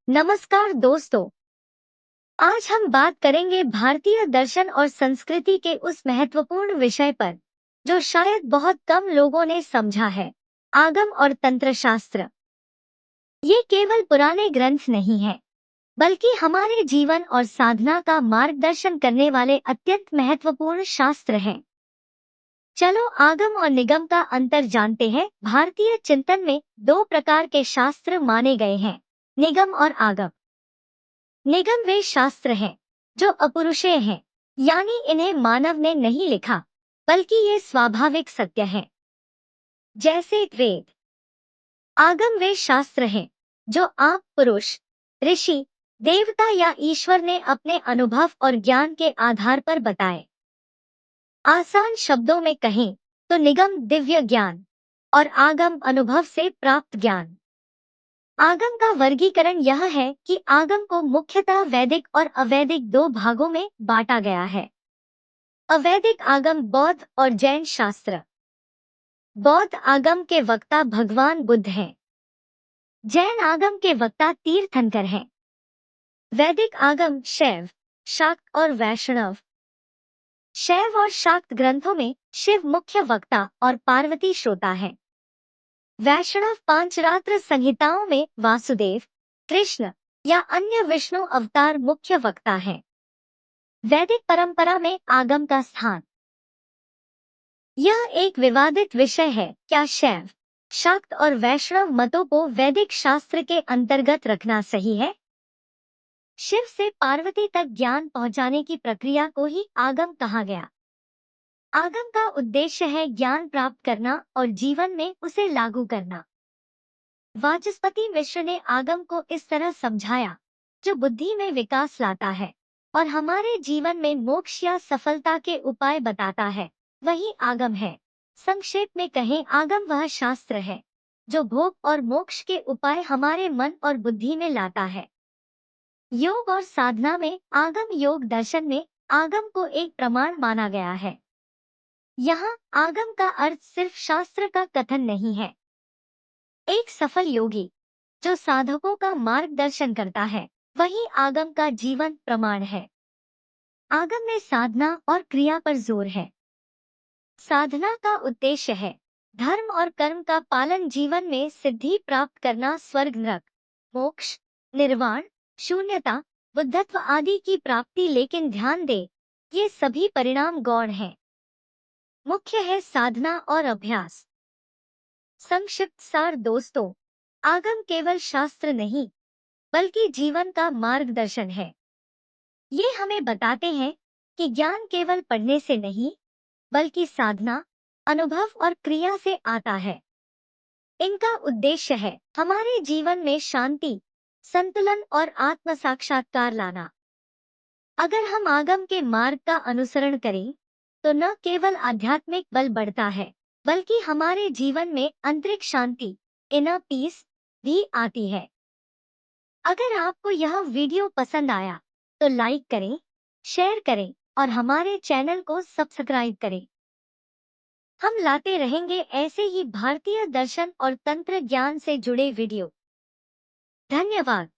नमस्कार दोस्तों। आज हम बात करेंगे भारतीय दर्शन और संस्कृति के उस महत्वपूर्ण विषय पर जो शायद बहुत कम लोगों ने समझा है, आगम और तंत्र शास्त्र। ये केवल पुराने ग्रंथ नहीं है, बल्कि हमारे जीवन और साधना का मार्गदर्शन करने वाले अत्यंत महत्वपूर्ण शास्त्र हैं। चलो आगम और निगम का अंतर जानते हैं। भारतीय चिंतन में दो प्रकार के शास्त्र माने गए हैं, निगम और आगम। निगम वे शास्त्र हैं जो अपरुषेय हैं, यानी इन्हें मानव ने नहीं लिखा, बल्कि ये स्वाभाविक सत्य हैं, जैसे वेद। आगम वे शास्त्र हैं जो आप पुरुष, ऋषि, देवता या ईश्वर ने अपने अनुभव और ज्ञान के आधार पर बताए। आसान शब्दों में कहें तो निगम दिव्य ज्ञान और आगम अनुभव से प्राप्त ज्ञान। आगम का वर्गीकरण यह है कि आगम को मुख्यतः वैदिक और अवैदिक दो भागों में बांटा गया है। अवैदिक आगम बौद्ध और जैन शास्त्र। बौद्ध आगम के वक्ता भगवान बुद्ध हैं। जैन आगम के वक्ता तीर्थंकर हैं। वैदिक आगम शैव, शाक्त और वैष्णव। शैव और शाक्त ग्रंथों में शिव मुख्य वक्ता और पार्वती श्रोता है। वैष्णव पांचरात्र संहिताओं में वासुदेव, कृष्ण या अन्य विष्णु अवतार मुख्य वक्ता हैं। वैदिक परंपरा में आगम का स्थान। यह एक विवादित विषय है। क्या शैव, शाक्त और वैष्णव मतों को वैदिक शास्त्र के अंतर्गत रखना सही है? शिव से पार्वती तक ज्ञान पहुंचाने की प्रक्रिया को ही आगम कहा गया। आगम का उद्देश्य है ज्ञान प्राप्त करना और जीवन में उसे लागू करना। वाचस्पति मिश्र ने आगम को इस तरह समझाया, जो बुद्धि में विकास लाता है और हमारे जीवन में मोक्ष या सफलता के उपाय बताता है, वही आगम है। संक्षेप में कहें, आगम वह शास्त्र है जो भोग और मोक्ष के उपाय हमारे मन और बुद्धि में लाता है। योग और साधना में आगम। योग दर्शन में आगम को एक प्रमाण माना गया है। यहाँ आगम का अर्थ सिर्फ शास्त्र का कथन नहीं है। एक सफल योगी जो साधकों का मार्गदर्शन करता है, वही आगम का जीवन प्रमाण है। आगम में साधना और क्रिया पर जोर है। साधना का उद्देश्य है धर्म और कर्म का पालन, जीवन में सिद्धि प्राप्त करना, स्वर्ग नरक, मोक्ष, निर्वाण, शून्यता, बुद्धत्व आदि की प्राप्ति। लेकिन ध्यान दे, ये सभी परिणाम गौण हैं। मुख्य है साधना और अभ्यास। संक्षिप्त सार दोस्तों, आगम केवल शास्त्र नहीं, बल्कि जीवन का मार्गदर्शन है। ये हमें बताते हैं कि ज्ञान केवल पढ़ने से नहीं, बल्कि साधना, अनुभव और क्रिया से आता है। इनका उद्देश्य है हमारे जीवन में शांति, संतुलन और आत्म साक्षात्कार लाना। अगर हम आगम के मार्ग का अनुसरण करें, तो न केवल आध्यात्मिक बल बढ़ता है, बल्कि हमारे जीवन में आंतरिक शांति, इनर पीस भी आती है। अगर आपको यह वीडियो पसंद आया तो लाइक करें, शेयर करें और हमारे चैनल को सब्सक्राइब करें। हम लाते रहेंगे ऐसे ही भारतीय दर्शन और तंत्र ज्ञान से जुड़े वीडियो। धन्यवाद।